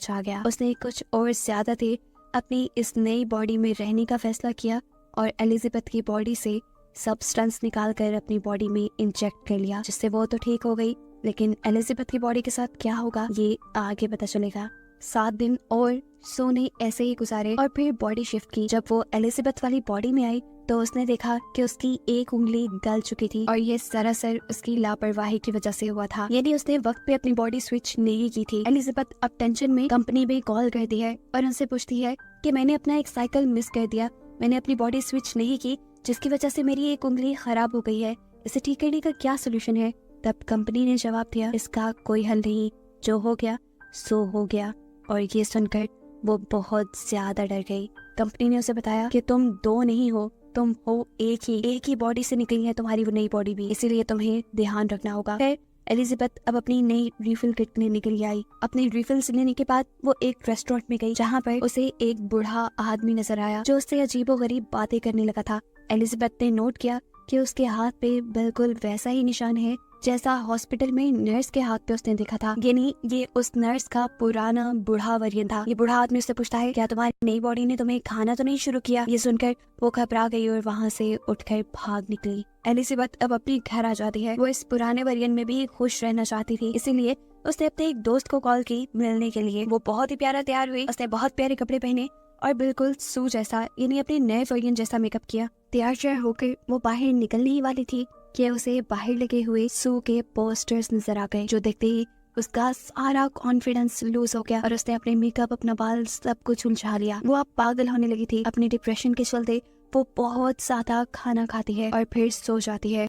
होश आ गया। उसने कुछ और ज्यादा देर अपनी इस नई बॉडी में रहने का फैसला किया और एलिजाबेथ की बॉडी से सब्सटेंस निकालकर अपनी बॉडी में इंजेक्ट कर लिया, जिससे वो तो ठीक हो गई। लेकिन एलिजाबेथ की बॉडी के साथ क्या होगा ये आगे पता चलेगा। 7 दिन और सो ने ऐसे ही गुजारे और फिर बॉडी शिफ्ट की। जब वो एलिजाबेथ वाली बॉडी में आई तो उसने देखा कि उसकी एक उंगली गल चुकी थी और ये सरासर उसकी लापरवाही की वजह से हुआ था। यानी उसने वक्त पे अपनी बॉडी स्विच नहीं की थी। एलिजाबेथ अब टेंशन में कंपनी में कॉल करती है और उनसे पूछती है कि मैंने अपना एक साइकिल मिस कर दिया, मैंने अपनी बॉडी स्विच नहीं की जिसकी वजह से मेरी एक उंगली खराब हो गई है, इसे ठीक करने का क्या सोल्यूशन है। तब कंपनी ने जवाब दिया, इसका कोई हल नहीं, जो हो गया सो हो गया। और ये सुनकर वो बहुत ज्यादा डर गई। कंपनी ने उसे बताया कि तुम 2 नहीं हो, तुम हो एक ही बॉडी से निकली है तुम्हारी वो नई बॉडी भी, इसीलिए तुम्हें ध्यान रखना होगा। फिर एलिजाबेथ अब अपनी नई रिफिल किट लेने के लिए आई। अपनी रिफिल लेने के बाद वो एक रेस्टोरेंट में गई जहाँ पर उसे एक बूढ़ा आदमी नजर आया जो उससे अजीबोगरीब बातें करने लगा था। एलिजाबेथ ने नोट किया कि उसके हाथ पे बिल्कुल वैसा ही निशान है जैसा हॉस्पिटल में नर्स के हाथ पे उसने देखा था। यानी ये उस नर्स का पुराना बूढ़ा वर्जन था। ये बूढ़ा आदमी उससे पूछता है, क्या तुम्हारी नई बॉडी ने तुम्हें खाना तो नहीं शुरू किया? ये सुनकर वो घबरा गई और वहाँ से उठकर भाग निकली। एलिजाबेथ अब अपने घर आ जाती है। वो इस पुराने वर्जन में भी खुश रहना चाहती थी, इसीलिए उसने अपने एक दोस्त को कॉल की मिलने के लिए। वो बहुत ही प्यारा तैयार हुई, उसने बहुत प्यारे कपड़े पहने और बिल्कुल सू जैसा यानी अपने नए वर्जन जैसा मेकअप किया। तैयार होकर वो बाहर निकलने ही वाली थी कि उसे बाहर लगे हुए सू के पोस्टर्स नजर आ गए, जो देखते ही उसका सारा कॉन्फिडेंस लूज हो गया और उसने अपने मेकअप, अपना बाल सब कुछ उलझा लिया। वो अब पागल होने लगी थी। अपनी डिप्रेशन के चलते वो बहुत ज्यादा खाना खाती है और फिर सो जाती है।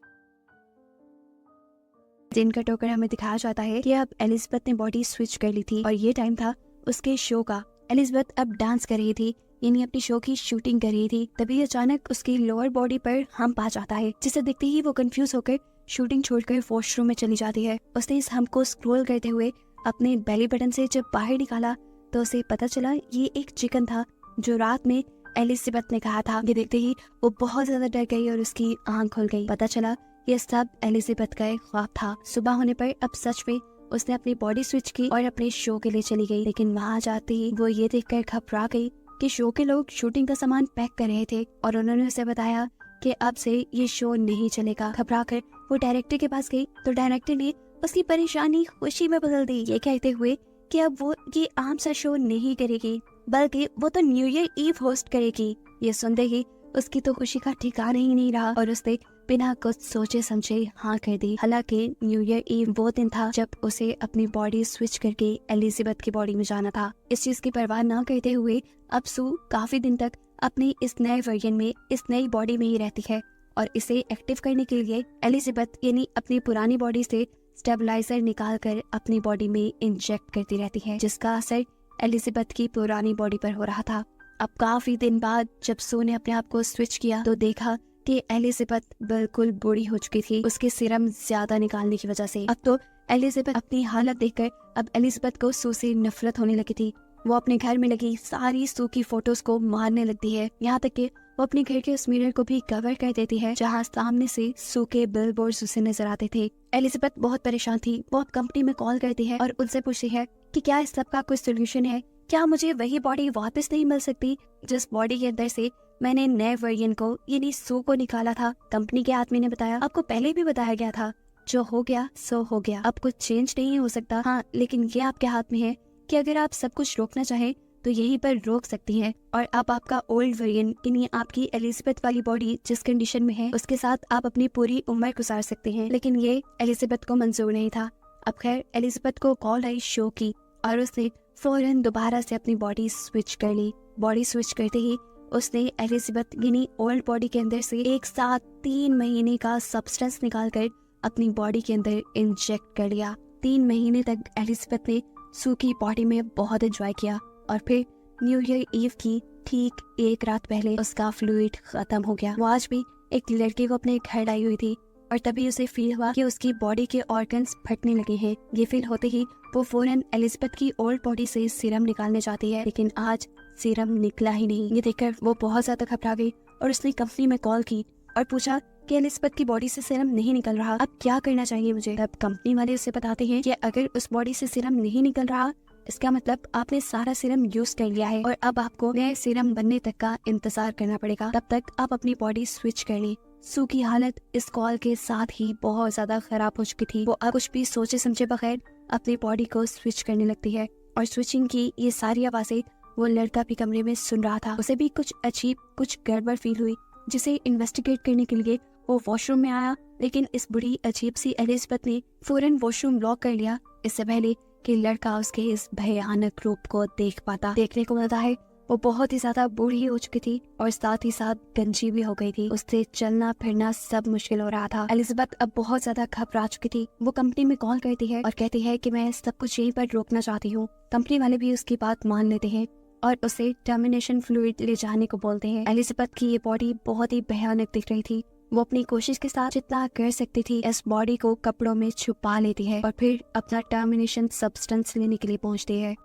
दिन का टोकर हमें दिखाया जाता है कि अब एलिजाबेथ ने बॉडी स्विच कर ली थी और ये टाइम था उसके शो का। एलिजाबेथ अब डांस कर रही थी, यानी अपनी शो की शूटिंग कर रही थी। तभी अचानक उसकी लोअर बॉडी पर हम्प आ जाता है, जिसे देखते ही वो कंफ्यूज होकर शूटिंग छोड़कर वॉशरूम में चली जाती है। उसने इस हम्प को स्क्रॉल करते हुए अपने बेली बटन से जब बाहर निकाला तो उसे पता चला ये एक चिकन था जो रात में एलिजाबेथ ने कहा था। ये देखते ही वो बहुत ज्यादा डर गई और उसकी आंख खुल गई। पता चला ये सब एलिजाबेथ का एक ख्वाब था। सुबह होने पर अब सच में उसने अपनी बॉडी स्विच की और अपने शो के लिए चली गई। लेकिन वहाँ जाते ही वो ये देखकर घबरा गई कि शो के लोग शूटिंग का सामान पैक कर रहे थे और उन्होंने उसे बताया कि अब से ये शो नहीं चलेगा। घबरा कर वो डायरेक्टर के पास गई तो डायरेक्टर ने उसकी परेशानी खुशी में बदल दी, ये कहते हुए कि अब वो ये आम सा शो नहीं करेगी बल्कि वो तो न्यू ईयर ईव होस्ट करेगी। ये सुनते ही उसकी तो खुशी का ठिकाना ही नहीं रहा और उसने बिना कुछ सोचे समझे हाँ कर दी। हालांकि न्यू ईयर ईव वो दिन था जब उसे अपनी बॉडी स्विच करके एलिजाबेथ की बॉडी में जाना था। इस चीज की परवाह न करते हुए अब सू काफी दिन तक अपनी इस नए वर्जन में, इस नई बॉडी में ही रहती है और इसे एक्टिव करने के लिए एलिजाबेथ यानी अपनी पुरानी बॉडी से स्टेबलाइजर निकालकर अपनी बॉडी में इंजेक्ट करती रहती है, जिसका असर एलिजाबेथ की पुरानी बॉडी पर हो रहा था। अब काफी दिन बाद जब सू ने अपने आप को स्विच किया तो देखा कि एलिजाबेथ बिल्कुल बूढ़ी हो चुकी थी, उसके सीरम ज्यादा निकालने की वजह से। अब तो एलिजाबेथ अपनी हालत देखकर अब एलिजाबेथ को सू से नफरत होने लगी थी। वो अपने घर में लगी सारी सू की फोटोज को मारने लगती है, यहाँ तक कि वो अपने घर के उस मिरर को भी कवर कर देती है जहाँ सामने से सू के बिलबोर्ड्स उसे नजर आते थे। एलिजाबेथ बहुत परेशान थी। वो अब कंपनी में कॉल करती है और उनसे पूछती है कि क्या इस सब का कोई सोल्यूशन है, क्या मुझे वही बॉडी वापस नहीं मिल सकती जिस बॉडी के अंदर से मैंने नए वर्जन को यानी सू को निकाला था। कंपनी के आदमी ने बताया, आपको पहले भी बताया गया था, जो हो गया सो हो गया, अब कुछ चेंज नहीं हो सकता। हाँ, लेकिन ये आपके हाथ में है कि अगर आप सब कुछ रोकना चाहें तो यहीं पर रोक सकती हैं और अब आपका ओल्ड वर्जन यानी आपकी एलिजाबेथ वाली बॉडी जिस कंडीशन में है उसके साथ आप अपनी पूरी उम्र गुजार सकते हैं। लेकिन ये एलिजाबेथ को मंजूर नहीं था। अब खैर एलिजाबेथ को कॉल आई शो की और उसने फौरन दोबारा से अपनी बॉडी स्विच कर ली। बॉडी स्विच करते ही उसने एलिजाबेथ यानी ओल्ड बॉडी के अंदर से एक साथ 3 महीने का सब्सटेंस निकालकर अपनी बॉडी के अंदर इंजेक्ट कर लिया। 3 महीने तक एलिजाबेथ ने सू की बॉडी में बहुत एंजॉय किया और फिर न्यू ईयर ईव की ठीक एक रात पहले उसका फ्लूइड खत्म हो गया। वो आज भी एक लड़के को अपने घर लाई हुई थी और तभी उसे फील हुआ कि उसकी बॉडी के ऑर्गन्स फटने लगे हैं। ये फील होते ही वो फौरन एलिजाबेथ की ओल्ड बॉडी से सीरम निकालने जाती है, लेकिन आज सीरम निकला ही नहीं। ये देखकर वो बहुत ज्यादा घबरा गई और उसने कंपनी में कॉल की और पूछा कि एलिजाबेथ की बॉडी से सीरम नहीं निकल रहा, अब क्या करना चाहिए मुझे। तब कंपनी वाले उसे बताते हैं कि अगर उस बॉडी से सीरम नहीं निकल रहा इसका मतलब आपने सारा सीरम यूज कर लिया है और अब आपको नए सीरम बनने तक का इंतजार करना पड़ेगा। तब तक आप अपनी बॉडी स्विच कर ली। सू की हालत इस कॉल के साथ ही बहुत ज्यादा खराब हो चुकी थी। वो अब कुछ भी सोचे समझे बगैर अपनी बॉडी को स्विच करने लगती है और स्विचिंग की ये सारी आवाजें वो लड़का भी कमरे में सुन रहा था। उसे भी कुछ अजीब, कुछ गड़बड़ फील हुई, जिसे इन्वेस्टिगेट करने के लिए वो वॉशरूम में आया। लेकिन इस बुरी अजीब सी एलिजाबेथ ने फौरन वॉशरूम लॉक कर लिया, इससे पहले कि लड़का उसके इस भयानक रूप को देख पाता। देखने को मिलता है वो बहुत ही ज्यादा बूढ़ी हो चुकी थी और साथ ही साथ गंजी भी हो गई थी। उससे चलना फिरना सब मुश्किल हो रहा था। एलिजाबेथ अब बहुत ज्यादा घबरा चुकी थी। वो कंपनी में कॉल करती है और कहती है कि मैं सब कुछ यहीं पर रोकना चाहती हूँ। कंपनी वाले भी उसकी बात मान लेते हैं और उसे टर्मिनेशन फ्लूइड ले जाने को बोलते हैं। एलिजाबेथ की ये बॉडी बहुत ही भयानक दिख रही थी। वो अपनी कोशिश के साथ जितना कर सकती थी इस बॉडी को कपड़ों में छुपा लेती है और फिर अपना टर्मिनेशन सब्सटेंस लेने के लिए पहुंचती है।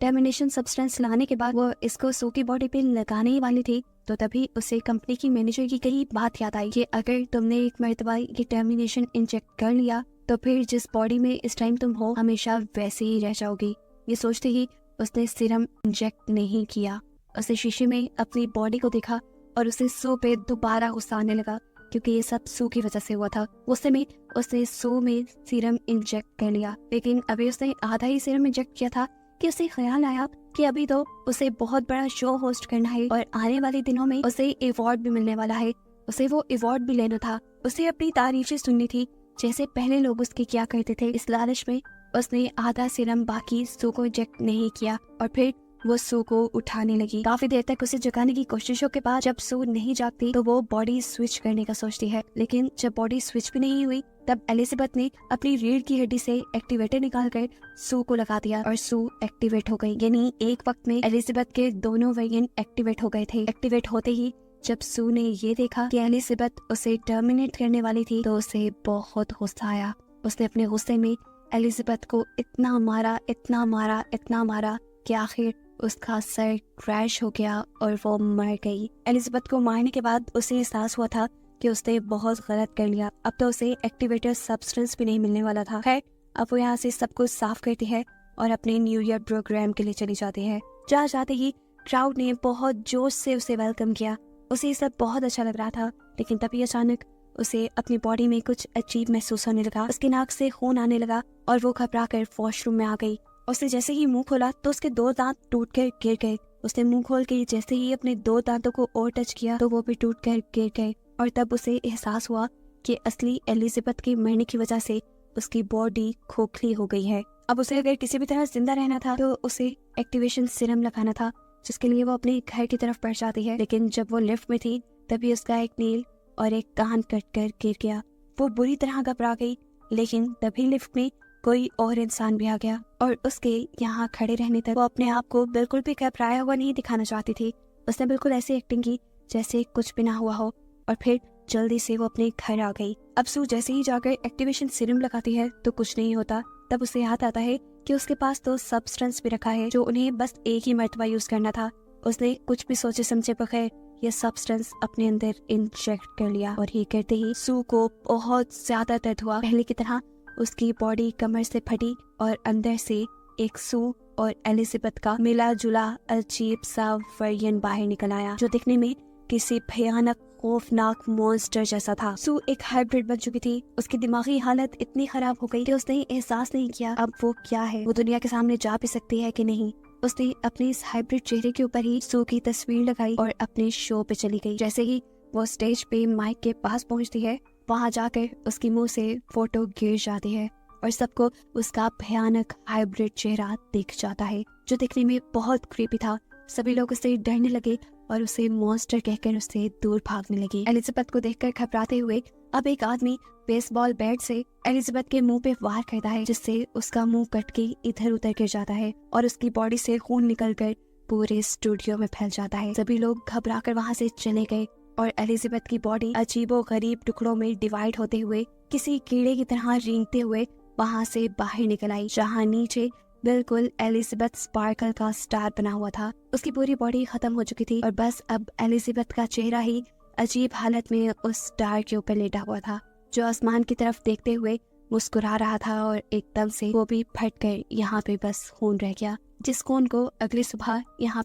टर्मिनेशन सब्सटेंस लाने के बाद वो इसको सू की बॉडी पे लगाने ही वाली थी, तो तभी उसे कंपनी की मैनेजर की कही बात याद आई कि अगर तुमने एक मर्तबा ये टर्मिनेशन इंजेक्ट कर लिया तो फिर जिस बॉडी में इस टाइम तुम हो हमेशा वैसे ही रह जाओगी। ये सोचते ही उसने सीरम इंजेक्ट नहीं किया। उसे शीशे में अपनी बॉडी को देखा और उसे सू पे दोबारा गुस्सा आने लगा, क्योंकि ये सब सू की वजह से हुआ था। गुस्से में उसने सू में सीरम इंजेक्ट कर लिया, लेकिन अभी उसने आधा ही सीरम इंजेक्ट किया था कि उसे ख्याल आया कि अभी तो उसे बहुत बड़ा शो होस्ट करना है और आने वाले दिनों में उसे अवार्ड भी मिलने वाला है। उसे वो अवार्ड भी लेना था। उसे अपनी तारीफें सुननी थी जैसे पहले लोग उसकी किया करते थे। इस लालच में उसने आधा सीरम बाकी सू को इंजेक्ट नहीं किया और फिर वो सू को उठाने लगी। काफी देर तक उसे जगाने की कोशिशों के बाद जब सू नहीं जागती तो वो बॉडी स्विच करने का सोचती है, लेकिन जब बॉडी स्विच भी नहीं हुई तब एलिजाबेथ ने अपनी रीढ़ की हड्डी से एक्टिवेटर निकालकर सू को लगा दिया और सू एक्टिवेट हो गई। यानी एक वक्त में एलिजाबेथ के दोनों वेरिएंट एक्टिवेट हो गए थे। एक्टिवेट होते ही जब सू ने ये देखा कि एलिजाबेथ उसे टर्मिनेट करने वाली थी तो उसे बहुत गुस्सा आया। उसने अपने गुस्से में एलिजाबेथ को इतना मारा, इतना मारा, इतना मारा कि आखिर उसका सर क्रैश हो गया और वो मर गई। एलिजाबेथ को मारने के बाद उसे एहसास हुआ था कि उसने बहुत गलत कर लिया। अब तो उसे एक्टिवेटर सब्सटेंस भी नहीं मिलने वाला था। खैर, अब वो यहाँ से सब कुछ साफ करती है और अपने न्यू ईयर प्रोग्राम के लिए चली जाती है। जहाँ जाते ही क्राउड ने बहुत जोश से उसे वेलकम किया। उसे ये सब बहुत अच्छा लग रहा था, लेकिन तभी अचानक उसे अपनी बॉडी में कुछ अजीब महसूस होने लगा। उसके नाक से खून आने लगा और वो घबरा कर वॉशरूम में आ गई। उसने जैसे ही मुंह खोला तो उसके 2 दांत टूट कर गिर गए। उसने मुंह खोल के जैसे ही अपने 2 दांतों को और टच किया तो वो भी टूट कर गिर गए और तब उसे एहसास हुआ कि असली एलिजाबेथ के मरने की वजह से उसकी बॉडी खोखली हो गई है। अब उसे अगर किसी भी तरह जिंदा रहना था तो उसे एक्टिवेशन सीरम लगाना था, जिसके लिए वो अपने घर की तरफ बढ़ जाती है। लेकिन जब वो लिफ्ट में थी तभी उसका एक नील और एक कान कट कर गिर गया। वो बुरी तरह घबरा गई, लेकिन तभी लिफ्ट में कोई और इंसान भी आ गया और उसके यहाँ खड़े रहने तक वो अपने आप को बिल्कुल भी घबराया हुआ नहीं दिखाना चाहती थी। उसने बिल्कुल ऐसी एक्टिंग की जैसे कुछ भी ना हुआ हो और फिर जल्दी से वो अपने घर आ गई। अब सू जैसे ही जाकर एक्टिवेशन सीरम लगाती है तो कुछ नहीं होता। तब उसे याद आता है कि उसके पास तो सब्सटेंस भी रखा है जो उन्हें बस एक ही मर्तबा यूज करना था। उसने कुछ भी सोचे समझे बगैर ये सब्सटेंस अपने अंदर इंजेक्ट कर लिया और ये करते ही सू को बहुत ज्यादा दर्द हुआ। पहले की तरह उसकी बॉडी कमर से फटी और अंदर से एक सू और एलिजाबेथ का मिला जुला अजीब सा वर्जन बाहर निकल आया, जो दिखने में किसी भयानक खौफनाक मॉन्स्टर जैसा था। सू एक हाइब्रिड बन चुकी थी। उसकी दिमागी हालत इतनी खराब हो गई कि उसने एहसास नहीं किया अब वो क्या है, वो दुनिया के सामने जा भी सकती है कि नहीं। उसने अपने इस हाइब्रिड चेहरे के ऊपर ही सू की तस्वीर लगाई और अपने शो पे चली गई। जैसे ही वो स्टेज पे माइक के पास पहुंचती है, वहां जाकर उसकी मुंह से फोटो गिर जाती है और सबको उसका भयानक हाइब्रिड चेहरा दिख जाता है, जो दिखने में बहुत क्रीपी था। सभी लोग उससे डरने लगे और उसे मॉन्स्टर कहकर उससे दूर भागने लगी। एलिजाबेथ को देखकर घबराते हुए अब एक आदमी बेसबॉल बैट से एलिजाबेथ के मुंह पे वार करता है, जिससे उसका मुंह कट के इधर उधर गिर जाता है और उसकी बॉडी से खून निकलकर पूरे स्टूडियो में फैल जाता है। सभी लोग घबराकर वहां से चले गए और एलिजाबेथ की बॉडी अजीबो गरीब टुकड़ों में डिवाइड होते हुए किसी कीड़े की तरह रेंगते हुए वहां से बाहर निकल आई, जहाँ नीचे बिल्कुल एलिजाबेथ स्पार्कल का स्टार बना हुआ था। उसकी पूरी बॉडी खत्म हो चुकी थी और बस अब एलिजाबेथ का चेहरा ही अजीब हालत में उस स्टार के ऊपर लेटा हुआ था, जो आसमान की तरफ देखते हुए मुस्कुरा रहा था और एकदम से वो भी फट कर यहाँ पे बस खून रह गया, जिस खून को अगली सुबह यहाँ